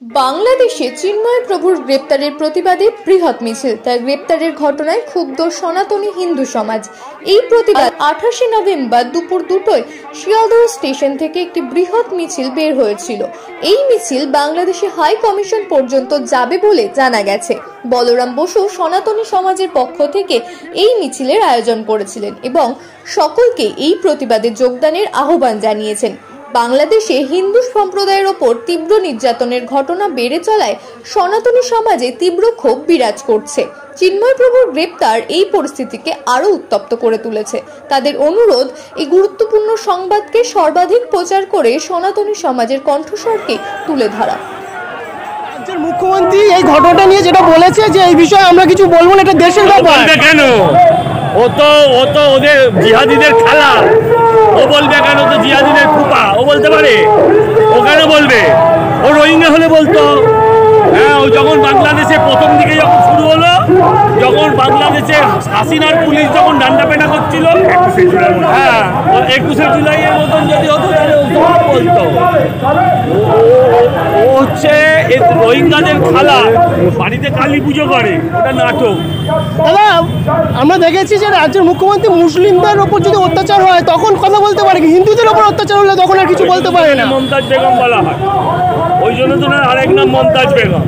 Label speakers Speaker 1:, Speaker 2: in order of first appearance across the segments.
Speaker 1: বাংলাদেশে চিন্ময় প্রভুর গ্রেপ্তারের প্রতিবাদে বৃহৎ মিছিল। তার গ্রেপ্তারের ঘটনায় ক্ষুব্ধ সনাতনী হিন্দু সমাজ। এই প্রতিবাদ 28 নভেম্বর দুপুর 2টায় শিয়ালদহ স্টেশন থেকে একটি বৃহৎ মিছিল বের হয়েছিল। এই মিছিল বাংলাদেশে হাই কমিশন পর্যন্ত যাবে বলে জানা গেছে। বলরাম বসু সনাতনী সমাজের পক্ষ থেকে এই মিছিলের আয়োজন করেছিলেন এবং সকলকে এই প্রতিবাদে যোগদানের আহ্বান জানিয়েছেন। বাংলাদেশে হিন্দু সম্প্রদায়ের ওপর তীব্র নির্যাতনের ঘটনা বেড়ে চলায় সনাতনী সমাজে তীব্র ক্ষোভ বিরাজ করছে। চিন্ময় প্রভুর গ্রেপ্তার এই পরিস্থিতিকে আরো উত্তপ্ত করে তুলেছে। তাদের অনুরোধ, এই গুরুত্বপূর্ণ সংবাদকে সর্বাধিক প্রচার করে সনাতনী সমাজের কণ্ঠস্বরকে তুলে ধরা।
Speaker 2: রাজ্যের মুখ্যমন্ত্রী এই ঘটনাটা নিয়ে যেটা বলেছে যে এই বিষয়ে আমরা কিছু বলবো না, এটা দেশের ব্যাপার।
Speaker 3: কেন ও তো ওদের জিহাদিদের খেলা, ও বলবে কেন? তো জিহাদিদের ফুপা ও বলতে পারে, ও কেন বলবে? ও রোহিঙ্গা হলে বলতো। হ্যাঁ, ও যখন বাংলাদেশে প্রথম দিকে যখন শুরু হলো, যখন বাংলাদেশে হাসিনার পুলিশ যখন ডান্ডা পেটা করছিল, হ্যাঁ 21শে জুলাইয়ের মতন যদি হতো তাহলে ও বলতো ও হচ্ছে রোহিঙ্গাদের খালা, বাড়িতে কালী পুজো করে, ওটা নাটক।
Speaker 2: দাদা, আমরা দেখেছি যে রাজ্যের মুখ্যমন্ত্রী মুসলিমদের ওপর যদি অত্যাচার হয় তখন কথা বলতে পারে, হিন্দুদের ওপর অত্যাচার হলে তখন আর কিছু বলতে পারে না।
Speaker 3: মমতাজ বেগম বলা হয়, ওই জন্য তো আরেক নাম মমতাজ বেগম।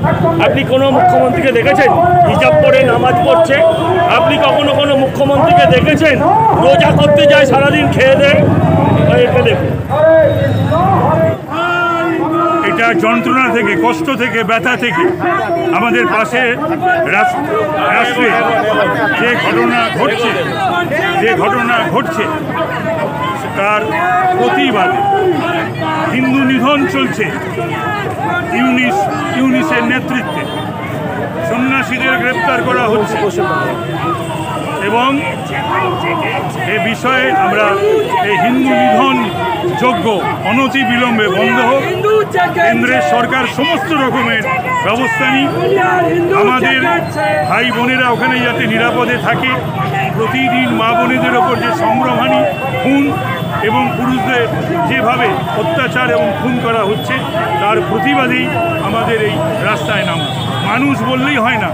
Speaker 3: আপনি কোনো মুখ্যমন্ত্রীকে দেখেছেন হিজাব পরে নামাজ পড়ছে? আপনি কখনো কোনো মুখ্যমন্ত্রীকে দেখেছেন রোজা করতে যায় সারাদিন খেয়ে দেয়? এটা দেখুন,
Speaker 4: এটা যন্ত্রণা থেকে, কষ্ট থেকে, ব্যথা থেকে আমাদের পাশে রাষ্ট্রে যে ঘটনা ঘটছে তার প্রতিবাদে হিন্দু নিধন চলছে। ইউনিসের নেতৃত্বে সন্ন্যাসীদের গ্রেপ্তার করা হচ্ছে এবং এ বিষয়ে আমরা এই হিন্দু নিধন যজ্ঞ অনতি বিলম্বে বন্ধ হোক। কেন্দ্রের সরকার সমস্ত রকমের ব্যবস্থা নিই, আমাদের ভাই বোনেরা ওখানে যাতে নিরাপদে থাকে। প্রতিদিন মা বোনেদের ওপর যে সম্ভ্রমহানি, খুন এবং পুরুষদের যেভাবে অত্যাচার এবং খুন করা হচ্ছে তার প্রতিবাদেই আমাদের এই রাস্তায় নামা। মানুষ বললেই হয় না,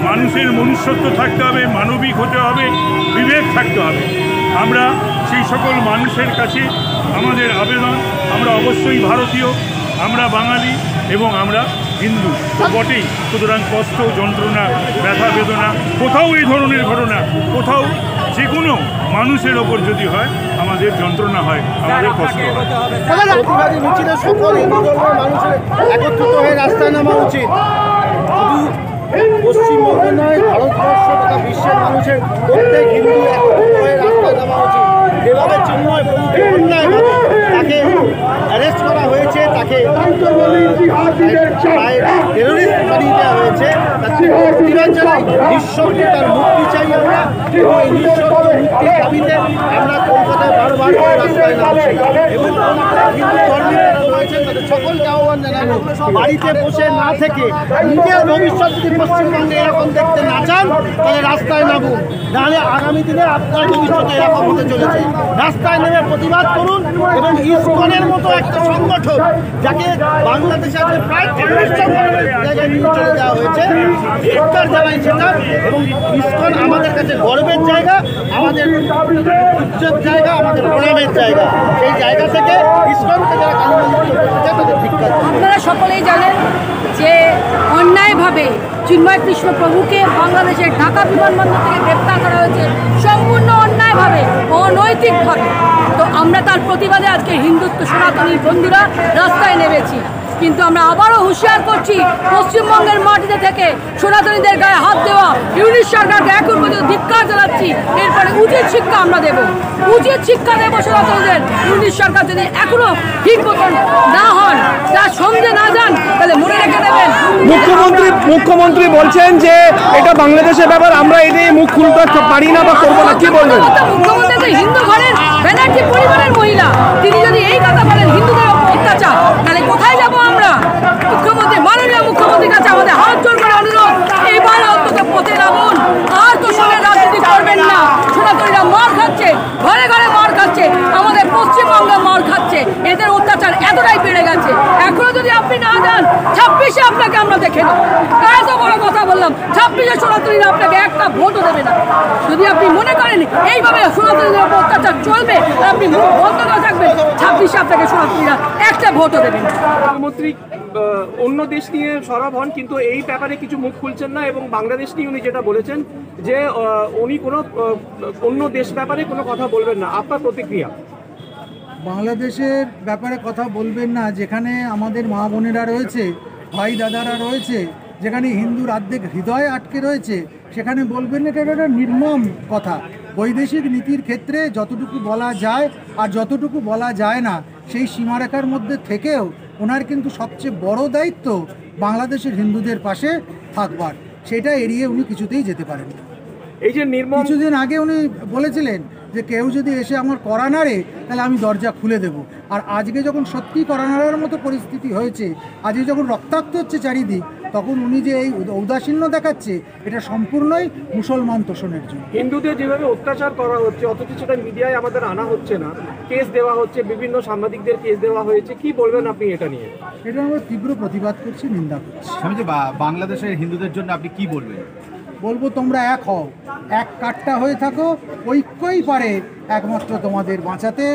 Speaker 4: মানুষের মনুষ্যত্ব থাকতে হবে, মানবিক হতে হবে, বিবেক থাকতে হবে। আমরা সেই সকল মানুষের কাছে আমাদের আবেদন, আমরা অবশ্যই ভারতীয়, আমরা বাঙালি এবং আমরা হিন্দু তো বটেই। সুতরাং কষ্ট, যন্ত্রণা, ব্যথা বেদনা, কোথাও এই ধরনের ঘটনা, কোথাও যে কোনো মানুষের ওপর যদি হয় আমাদের যন্ত্রণা হয়, আমাদের কষ্ট হয়।
Speaker 2: প্রতিবাদী মিছিলে সকল হিন্দু ধর্মের মানুষের একত্রিত হয়ে রাস্তায় নামা উচিত। শুধু পশ্চিমবঙ্গ নয়, ভারতবর্ষ তথা বিশ্বের মানুষের প্রত্যেক হিন্দু একত্রিত হয়ে রাস্তায় নামা উচিত। যেভাবে চিন্ময় প্রভুকে অন্যায়ভাবে তাকে অ্যারেস্ট করা হয়েছে, তাকে টেরোরিস্ট বানিয়ে দেওয়া হয়েছে, তার প্রতিবাদ জানাই, নিঃশব্দ তার মুক্তি চাই আমরা। এবং এই নিঃশব্দ মুক্তির দাবিতে আমরা কলকাতায় বারবার করে রাস্তায় নামছি এবং হিন্দু ধর্মের রয়েছেন তাদের সকলকে আহ্বান জানাবো, বাড়িতে বসে না থেকে নিজের ভবিষ্যৎ যদি পশ্চিমবঙ্গে এরকম দেখতে না চান তাহলে রাস্তায় নামুন, নাহলে আগামী দিনে আপনার ভবিষ্যতে এরকম হতে চলেছে। রাস্তায় নেমে প্রতিবাদ করুন এবং ইসকনের মতো একটা সংগঠন যাকে বাংলাদেশে আজকে প্রায় জায়গায় নিয়ে চলে যাওয়া হয়েছে, ধিক্কার জানাই সেটা। এবং ইসকন আমাদের কাছে গর্বের জায়গা, আমাদের উচ্চের জায়গা, আমাদের প্রণামের জায়গা। সেই জায়গা থেকে ইসকনকে যারা কালিমালিপ্ত করতে তাদের ধিক্কার।
Speaker 5: আপনারা সকলেই জানেন যে অন্যায়ভাবে চিন্ময় কৃষ্ণ প্রভুকে বাংলাদেশের ঢাকা বিমানবন্দর থেকে গ্রেপ্তার করা হয়েছে, সম্পূর্ণ অন্যায়ভাবে, অনৈতিকভাবে। তো আমরা তার প্রতিবাদে আজকে হিন্দুত্ব সনাতনী বন্ধুরা রাস্তায় নেমেছি। কিন্তু আমরা আবারও হুঁশিয়ার করছি, পশ্চিমবঙ্গের মাটিতে থেকে সনাতনীদের গায়ে হাত দেওয়া ইউনিশ সরকারকে এখন পর্যন্ত ধিক্কার জানাচ্ছি। এরপরে উচিত শিক্ষা আমরা দেব, উচিত শিক্ষা দেবো সনাতনীদের। ইউনিশ সরকার যদি এখনো ঠিক মতন না হন, তার সঙ্গে না যান, তাহলে মনে রেখে দেবেন।
Speaker 2: মুখ্যমন্ত্রী বলছেন যে এটা বাংলাদেশের ব্যাপার, আমরা এই নিয়ে মুখ খুলতে পারি না বা করবো না, কি বলবেন?
Speaker 5: মুখ্যমন্ত্রী তো হিন্দু ঘরের ব্যানার্জি পরিবারের মহিলা, তিনি যদি এই কথা বলেন হিন্দুদের ওপর অত্যাচার, তাহলে কোথায় যাবো আমরা? মুখ্যমন্ত্রী, মাননীয় মুখ্যমন্ত্রীর কাছে আমাদের হাত জোর করে অনুরোধ, এইবার অন্তত পথে নামুন, আর তো সঙ্গে রাজনীতি করবেন না। সনাতনীরা মার খাচ্ছে, ঘরে ঘরে মার খাচ্ছে, আমাদের পশ্চিমবঙ্গে মার খাচ্ছে। এদের অত্যাচার এতটাই বেড়ে গেছে। এখনো যদি আপনি না যান, 26-এ আপনাকে আমরা দেখে নেব। এত বড় কথা বললাম, 26-এ সনাতনীরা আপনাকে একটা ভোটও দেবে না। যদি আপনি মনে করেন এইভাবে সনাতনীদের উপর অত্যাচার চলবে, আপনি মুখ বন্ধ করে থাকবেন, 26-এ আপনাকে সনাতনীরা একটা ভোটও দেবেন না।
Speaker 6: প্রধানমন্ত্রী অন্য দেশ নিয়ে সরব হন, কিন্তু এই ব্যাপারে কিছু মুখ খুলছেন না, এবং বাংলাদেশ নিয়ে উনি যেটা বলেছেন যে উনি কোনো অন্য দেশ ব্যাপারে কোনো কথা বলবেন না। আপনার প্রতিক্রিয়া?
Speaker 7: বাংলাদেশের ব্যাপারে কথা বলবেন না যেখানে আমাদের মা বোনেরা রয়েছে, ভাই দাদারা রয়েছে, যেখানে হিন্দুর অর্ধেক হৃদয়ে আটকে রয়েছে, সেখানে বলবেন না। এটা একটা নির্মম কথা। বৈদেশিক নীতির ক্ষেত্রে যতটুকু বলা যায় আর যতটুকু বলা যায় না, সেই সীমারেখার মধ্যে থেকেও ওনার কিন্তু সবচেয়ে বড় দায়িত্ব বাংলাদেশের হিন্দুদের পাশে থাকবার। সেটা এড়িয়ে উনি কিছুতেই যেতে পারেন না।
Speaker 6: এই যে
Speaker 7: কিছুদিন আগে উনি বলেছিলেন যে কেউ যদি এসে আমার কড়া নাড়ে তাহলে আমি দরজা খুলে দেব। আর আজকে যখন সত্যি কড়া নাড়ার মতো পরিস্থিতি হয়েছে, আজকে যখন রক্তাক্ত হচ্ছে চারিদিক, তখন উনি যে এই ঔদাসীন্য দেখাচ্ছে, এটা সম্পূর্ণই মুসলমান তোষণের জন্য।
Speaker 6: হিন্দুদের যেভাবে অত্যাচার করা হচ্ছে, অথচ সেটা মিডিয়ায় আমাদের আনা হচ্ছে না, কেস দেওয়া হচ্ছে, বিভিন্ন সাংবাদিকদের কেস দেওয়া হয়েছে, কি বলবেন আপনি এটা নিয়ে?
Speaker 7: এটা আমরা তীব্র প্রতিবাদ করছি, নিন্দা করছি।
Speaker 2: বাংলাদেশের হিন্দুদের জন্য আপনি কি বলবেন?
Speaker 7: বলবো তোমরা এক হও, এক কাট্টা হয়ে থাকো, ঐক্যই পারে একমাত্র তোমাদের বাঁচাতে।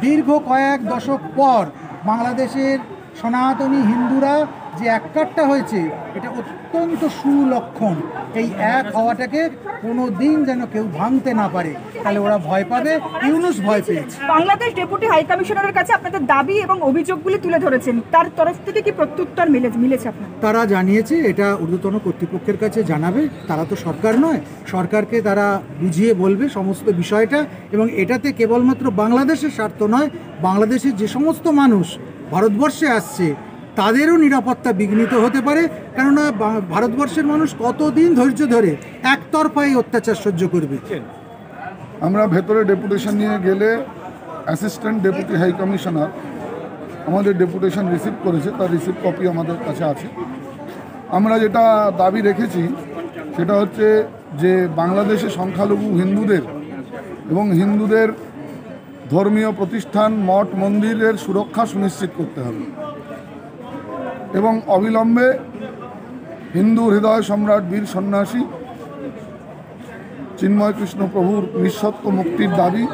Speaker 7: দীর্ঘ কয়েক দশক পর বাংলাদেশের সনাতনী হিন্দুরা যে এক কাট্টা হয়েছে, এটা অত্যন্ত সুলক্ষণ। এই এক হওয়াটাকে কোনো দিন যেন কেউ ভাঙতে না পারে, তাহলে ওরা ভয় পাবে। ইউনূস ভয় পেয়েছে।
Speaker 8: বাংলাদেশ ডেপুটি হাই কমিশনারের কাছে আপনাদের দাবি এবং অভিযোগগুলি তুলে ধরেছেন, তার তরফ থেকে কি প্রত্যুত্তর মিলেছে আপনার?
Speaker 7: তারা জানিয়েছে এটা ঊর্ধ্বতন কর্তৃপক্ষের কাছে জানাবে। তারা তো সরকার নয়, সরকারকে তারা বুঝিয়ে বলবে সমস্ত বিষয়টা। এবং এটাতে কেবলমাত্র বাংলাদেশের স্বার্থ নয়, বাংলাদেশের যে সমস্ত মানুষ ভারতবর্ষে আসছে তাদেরও নিরাপত্তা বিঘ্নিত হতে পারে। কেননা ভারতবর্ষের মানুষ কতদিন ধৈর্য ধরে একতরফাই অত্যাচার সহ্য করবে।
Speaker 9: আমরা ভেতরে ডেপুটেশন নিয়ে গেলে অ্যাসিস্ট্যান্ট ডেপুটি হাই কমিশনার আমাদের ডেপুটেশন রিসিভ করেছে, তার রিসিভ কপি আমাদের কাছে আছে। আমরা যেটা দাবি রেখেছি সেটা হচ্ছে যে বাংলাদেশে সংখ্যালঘু হিন্দুদের এবং হিন্দুদের ধর্মীয় প্রতিষ্ঠান, মঠ মন্দিরের সুরক্ষা সুনিশ্চিত করতে হবে এবং অবিলম্বে হিন্দু হৃদয় সম্রাট বীর সন্ন্যাসী চিন্ময় কৃষ্ণ প্রভুর নিঃশর্ত মুক্তির দাবি,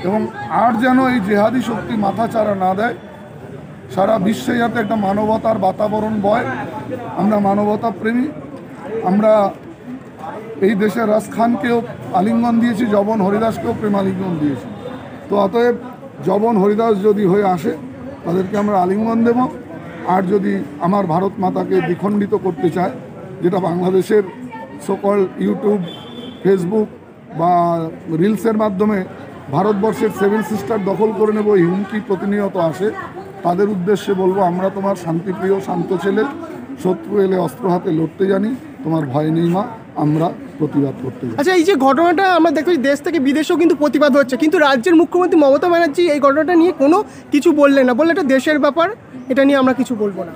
Speaker 9: এবং আর যেন এই জেহাদি শক্তি মাথাচাড়া না দেয়। সারা বিশ্বে যাতে একটা মানবতার বাতাবরণ বয়। আমরা মানবতা প্রেমী। আমরা এই দেশের রাজ খানকেও আলিঙ্গন দিয়েছি, জবন হরিদাসকেও প্রেমালিঙ্গন দিয়েছি। তো অতএব জবন হরিদাস যদি হয়ে আসে তাদেরকে আমরা আলিঙ্গন দেব। আর যদি আমার ভারত মাতাকে দ্বিখণ্ডিত করতে চায়, যেটা বাংলাদেশের সকল ইউটিউব, ফেসবুক বা রিলসের মাধ্যমে ভারতবর্ষের 7 সিস্টার দখল করে নেব, এই হুমকি প্রতিনিয়ত আসে, তাদের উদ্দেশ্যে বলবো আমরা তোমার শান্তিপ্রিয় শান্ত ছেলে, শত্রু এলে অস্ত্র হাতে লড়তে জানি, তোমার ভয় নেই মা, আমরা প্রতিবাদ করতে জানি।
Speaker 10: আচ্ছা, এই যে ঘটনাটা আমরা দেখছি দেশ থেকে বিদেশেও কিন্তু প্রতিবাদ হচ্ছে, কিন্তু রাজ্যের মুখ্যমন্ত্রী মমতা ব্যানার্জি এই ঘটনাটা নিয়ে কোনো কিছু বললেন না, বললে এটা দেশের ব্যাপার, এটা নিয়ে আমরা কিছু বলবো না।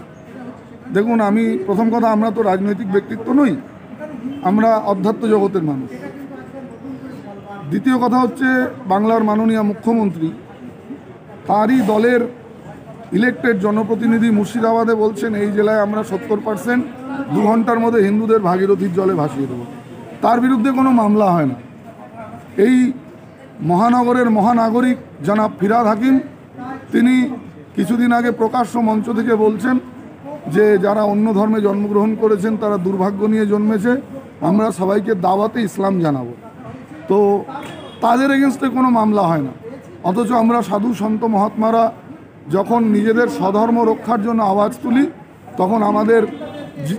Speaker 9: দেখুন, আমি প্রথম কথা, আমরা তো রাজনৈতিক ব্যক্তিত্ব নই, আমরা অধ্যাত্ম জগতের মানুষ। দ্বিতীয় কথা হচ্ছে, বাংলার মাননীয় মুখ্যমন্ত্রী তারই দলের ইলেক্টেড জনপ্রতিনিধি মুর্শিদাবাদে বলছেন এই জেলায় আমরা 70% 2 ঘন্টার মধ্যে হিন্দুদের ভাগীরথীর জলে ভাসিয়ে দেবো। তার বিরুদ্ধে কোনো মামলা হয় না। এই মহানগরের মহানাগরিক জনাব ফিরহাদ হাকিম, তিনি কিছুদিন আগে প্রকাশ্য মঞ্চ থেকে বলছেন যে যারা অন্য ধর্মে জন্মগ্রহণ করেছেন তারা দুর্ভাগ্য নিয়ে জন্মেছে, আমরা সবাইকে দাওয়াতে ইসলাম জানাবো। তো তাদের এগেনস্টে কোনো মামলা হয় না। অথচ আমরা সাধু সন্ত মহাত্মারা যখন নিজেদের স্বধর্ম রক্ষার জন্য আওয়াজ তুলি, তখন আমাদের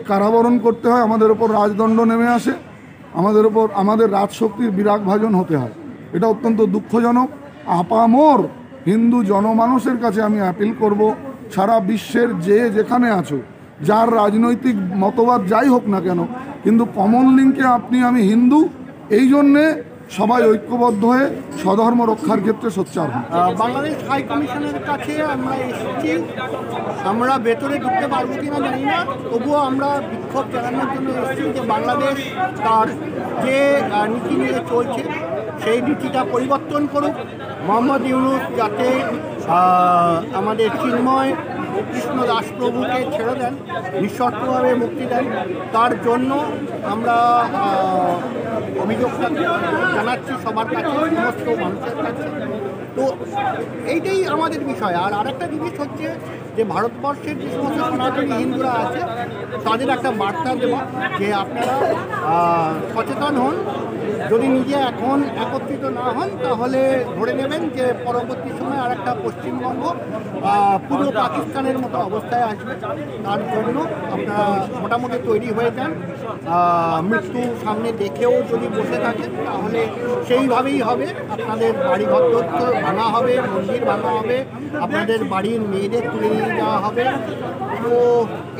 Speaker 9: কারাবরণ করতে হয়, আমাদের ওপর রাজদণ্ড নেমে আসে, আমাদের ওপর আমাদের রাজশক্তির বিরাগ ভাজন হতে হয়। এটা অত্যন্ত দুঃখজনক। আপামর হিন্দু জনমানসের কাছে আমি অ্যাপিল করব, সারা বিশ্বের যে যেখানে আছো, যার রাজনৈতিক মতবাদ যাই হোক না কেন, কিন্তু কমন লিঙ্কে আপনি আমি হিন্দু, এই জন্যে সবাই ঐক্যবদ্ধ হয়ে স্বধর্ম রক্ষার ক্ষেত্রে সোচ্চার হন।
Speaker 2: বাংলাদেশ হাই কমিশনের কাছে আমরা এসেছি, আমরা ভেতরে ঢুকতে পারবো কিনা জানি না, তবুও আমরা বিক্ষোভ জানানোর জন্য এসেছি যে বাংলাদেশ তার যে নীতি নিয়ে চলছে সেই নীতিটা পরিবর্তন করুক। মোহাম্মদ ইউনূস যাতে আমাদের চিন্ময় কৃষ্ণ দাসপ্রভুকে ছেড়ে দেন, নিঃশর্তভাবে মুক্তি দেন, তার জন্য আমরা অভিযোগটা জানাচ্ছি সবার কাছে, সমস্ত মানুষের কাছে। তো এইটাই আমাদের বিষয়। আর আরেকটা জিনিস হচ্ছে যে ভারতবর্ষের যে সমস্ত সনাতনী হিন্দুরা আছে তাদের একটা বার্তা দেওয়া যে আপনারা সচেতন হন, যদি নিজে এখন একত্রিত না হন তাহলে ধরে নেবেন যে পরবর্তী সময় আর একটা পশ্চিমবঙ্গ পূর্ব পাকিস্তানের মতো অবস্থায় আসবে। তার জন্য আপনারা মোটামুটি তৈরি হয়ে যান। মৃত্যু সামনে দেখেও যদি বসে থাকেন তাহলে সেইভাবেই হবে। আপনাদের বাড়িঘর ভাঙা হবে, মন্দির ভাঙা হবে, আপনাদের বাড়ির মেয়েদের তুলে নিয়ে যাওয়া হবে। তো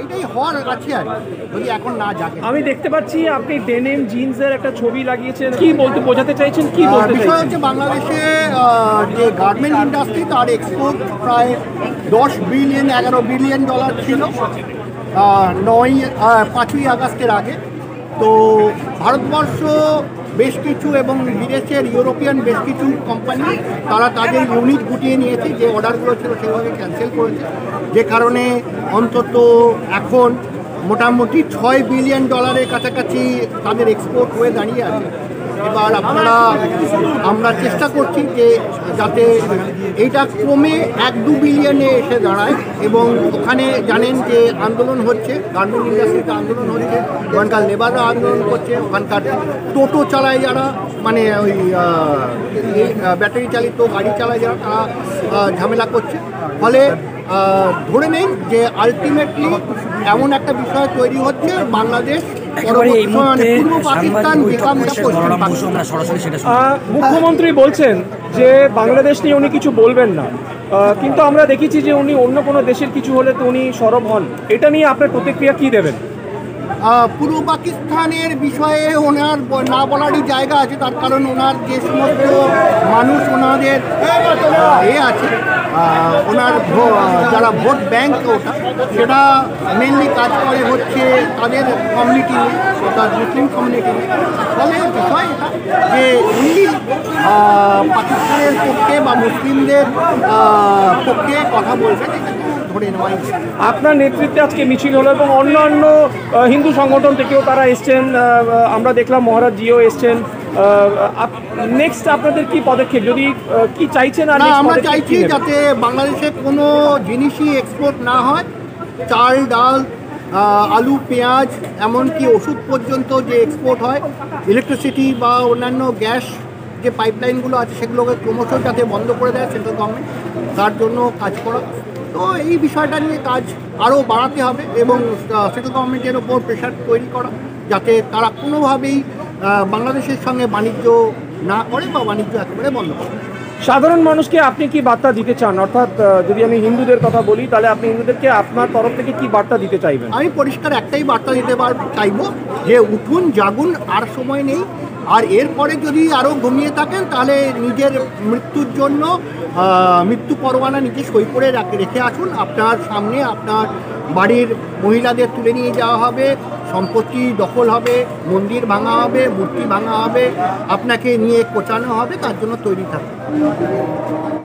Speaker 2: এটাই হওয়ার আছে আর যদি এখন না জাগে।
Speaker 6: আমি দেখতে পাচ্ছি আপনি ডেনিম জিন্সের একটা ছবি লাগিয়েছেন, কি বলতে বোঝাতে চাইছেন? কি বলতে
Speaker 2: বিষয় হচ্ছে বাংলাদেশে যে গার্মেন্ট ইন্ডাস্ট্রি তার এক্সপোর্ট প্রায় 10 বিলিয়ন 11 বিলিয়ন ডলার ছিল 5ই আগস্টের আগে। তো ভারতবর্ষ বেশ কিছু এবং বিদেশের ইউরোপিয়ান বেশ কিছু কোম্পানি তারা তাদের ইউনিট গুটিয়ে নিয়েছে, যে অর্ডারগুলো ছিল সেভাবে ক্যান্সেল করেছে, যে কারণে অন্তত এখন মোটামুটি 6 বিলিয়ন ডলারের কাছাকাছি তাদের এক্সপোর্ট হয়ে দাঁড়িয়ে আছে। এবার আমরা চেষ্টা করছি যে যাতে এইটা ক্রমে 1-2 বিলিয়নে এসে দাঁড়ায়। এবং ওখানে জানেন যে আন্দোলন হচ্ছে, গার্মেন্ট ইন্ডাস্ট্রিতে আন্দোলন হচ্ছে, ওখানকার লেবাররা আন্দোলন করছে, ওখানকার টোটো চালায় যারা, মানে ওই ব্যাটারি চালিত গাড়ি চালায় যারা, তারা ঝামেলা করছে। ফলে ধরে নেই যে আলটিমেটলি এমন একটা বিষয় তৈরি হচ্ছে বাংলাদেশ
Speaker 6: মুখ্যমন্ত্রী বলছেন যে বাংলাদেশ নিয়ে উনি কিছু বলবেন না, কিন্তু আমরা দেখেছি যে উনি অন্য কোনো দেশের কিছু হলে তো উনি সরব হন। এটা নিয়ে আপনার প্রতিক্রিয়া কি দেবেন?
Speaker 2: পূর্ব পাকিস্তানের বিষয়ে ওনার না বলারই জায়গা আছে, তার কারণ ওনার যে সমস্ত মানুষ ওনাদের আছে, ওনার যারা ভোট ব্যাংক ওটা সেটা মেনলি কাজ করে হচ্ছে তাদের কমিউনিটি নিয়ে, অর্থাৎ মুসলিম কমিউনিটি নিয়ে। ফলে বিষয় এটা যে উনি পাকিস্তানের পক্ষে বা মুসলিমদের পক্ষে কথা বলবেন,
Speaker 6: আপনার নেতৃত্বে আজকে মিছিল হলো এবং অন্যান্য হিন্দু সংগঠন থেকেও তারা এসছেন, আমরা দেখলাম মহারাজ জিও এসছেন। নেক্সট আপনাদের কি পদক্ষেপ, যদি কি চাইছেন? আর
Speaker 2: আমরা চাইছি যাতে বাংলাদেশে কোনো জিনিসই এক্সপোর্ট না হয়, চাল ডাল আলু পেঁয়াজ এমনকি ওষুধ পর্যন্ত যে এক্সপোর্ট হয়, ইলেকট্রিসিটি বা অন্যান্য গ্যাস যে পাইপলাইনগুলো আছে সেগুলোকে ক্রমশ যাতে বন্ধ করে দেয় সেন্ট্রাল গভর্নমেন্ট, তার জন্য কাজ করা। তো এই বিষয়টা নিয়ে কাজ আরও বাড়াতে হবে এবং সেন্ট্রাল গভর্নমেন্টের ওপর প্রেশার তৈরি করা যাতে তারা কোনোভাবেই বাংলাদেশের সঙ্গে বাণিজ্য না করে বা বাণিজ্য একেবারে বন্ধ করে।
Speaker 6: সাধারণ মানুষকে আপনি কি বার্তা দিতে চান? অর্থাৎ যদি আমি হিন্দুদের কথা বলি তাহলে আপনি হিন্দুদেরকে আপনার তরফ থেকে কি বার্তা দিতে চাইবেন?
Speaker 2: আমি পরিষ্কার একটাই বার্তা দিতে চাইব যে উঠুন, জাগুন, আর সময় নেই। আর এরপরে যদি আরও ঘুমিয়ে থাকেন তাহলে নিজের মৃত্যুর জন্য মৃত্যু পরোয়ানা নিজে সই করে রেখে আসুন। আপনার সামনে আপনার বাড়ির মহিলাদের তুলে নিয়ে যাওয়া হবে, সম্পত্তি দখল হবে, মন্দির ভাঙা হবে, মূর্তি ভাঙা হবে, আপনাকে নিয়ে কোচানো হবে, তার জন্য তৈরি থাকুন।